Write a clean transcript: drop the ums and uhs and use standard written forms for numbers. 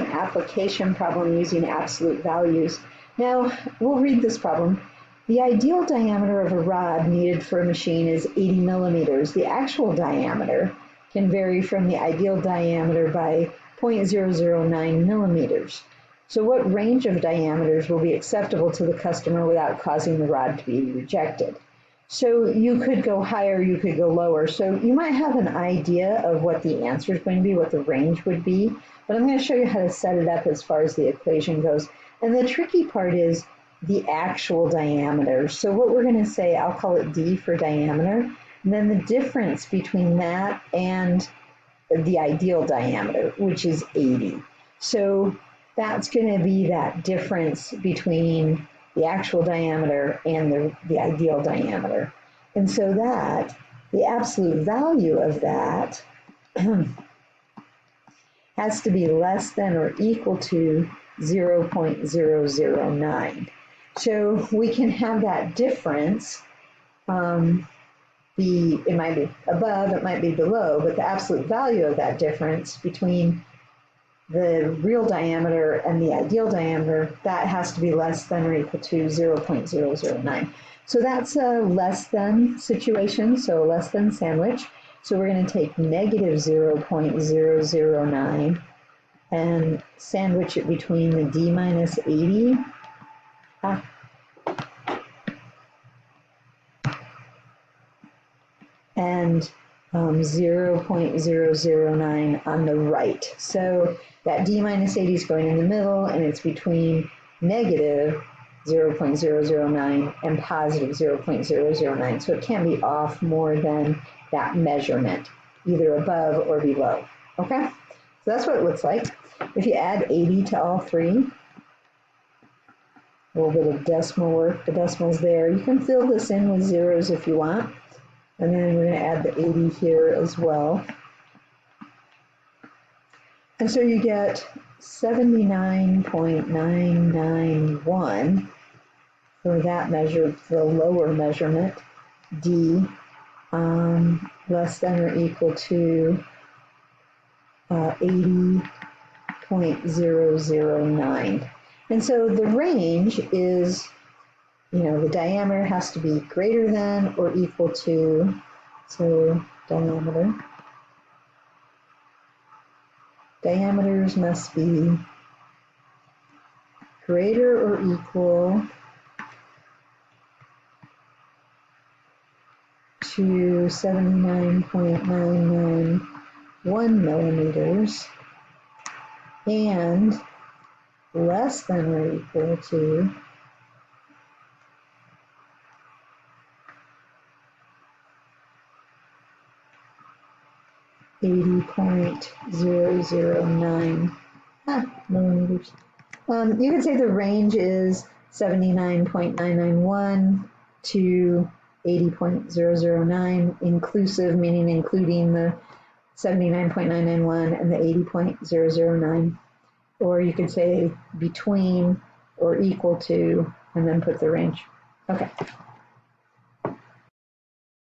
application problem using absolute values. Now, we'll read this problem. The ideal diameter of a rod needed for a machine is 80 millimeters. The actual diameter can vary from the ideal diameter by 0.009 millimeters. So what range of diameters will be acceptable to the customer without causing the rod to be rejected? So you could go higher, you could go lower. So you might have an idea of what the answer is going to be, what the range would be, but I'm going to show you how to set it up as far as the equation goes. And the tricky part is the actual diameter. So what we're going to say, I'll call it D for diameter, and then the difference between that and the ideal diameter, which is 80. So that's going to be that difference between the actual diameter and the ideal diameter. And so that, the absolute value of that has to be less than or equal to 0.009. So we can have that difference it might be above, it might be below, but the absolute value of that difference between the real diameter and the ideal diameter, that has to be less than or equal to 0.009. So that's a less than situation, so less than sandwich. So we're going to take negative 0.009 and sandwich it between the D minus 80 and 0.009 on the right. So that D minus 80 is going in the middle, and it's between negative 0.009 and positive 0.009. So it can be off more than that measurement, either above or below. Okay? So that's what it looks like. If you add 80 to all three, a little bit of decimal work, the decimal's there. You can fill this in with zeros if you want. And then we're going to add the 80 here as well. And so you get 79.991 for that measure, the lower measurement, D, less than or equal to 80.009. And so the range is, you know, the diameter has to be greater than or equal to, so diameters must be greater or equal to 79.991 millimeters and less than or equal to 80.009 millimeters. You could say the range is 79.991 to 80.009 inclusive, meaning including the 79.991 and the 80.009. Or you could say between or equal to, and then put the range. Okay.